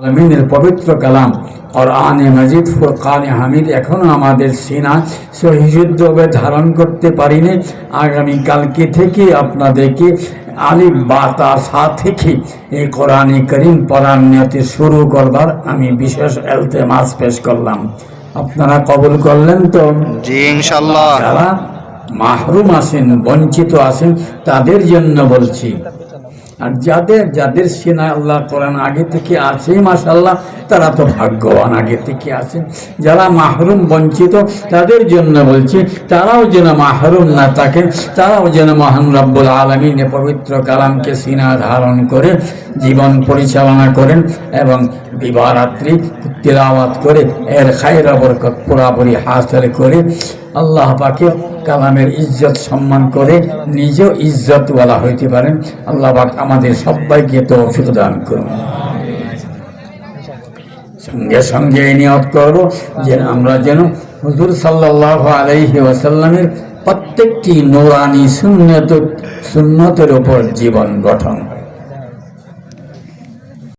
আলমিনের পবিত্র কালাম কোরআনে মাজিদ ফুরকানে হামিদ এখনো আমাদের সিনা সহিশুদ্ধভাবে ধারণ করতে পারিনি। আগামীকালকে থেকে আপনাদেরকে আলিফ বা তা সা থেকে এই কোরআনে করিম পড়ার নিয়তে শুরু করবার আমি বিশেষ ইলতেমাস পেশ করলাম। আপনারা কবুল করলেন তো? জি ইনশাআল্লাহ। যারা মাহরুম আছেন, বঞ্চিত আছেন, তাদের জন্য বলছি। আর যাদের সিনা আল্লাহ কোরআন আগে থেকে আছে মাশাআল্লাহ, তারা তো ভাগ্যবান, আগে থেকে আছেন। যারা মাহরুম বঞ্চিত তাদের জন্য বলছি, তারাও যেন মাহরুম না থাকে, তারাও যেন মহান রব্বুল আলামিনের পবিত্র কালামকে সিনা ধারণ করে জীবন পরিচালনা করেন এবং দিবারাত্রি তিলাওয়াত করে এর খায়র বরকত পুরাপুরি হাসিল করে আল্লাহ পাকের কালামের ইজ্জত সম্মান করে নিজেও ইজ্জতওয়ালা হইতে পারেন। আল্লাহ পাক আমাদের সবাইকে তৌফিক দান করুন। সঙ্গে সঙ্গে নিয়ত করব যে আমরা যেন হুজুর সাল্লাল্লাহু আলাইহি ওয়াসাল্লামের প্রত্যেকটি নূরানি সুন্নতের উপর জীবন গঠন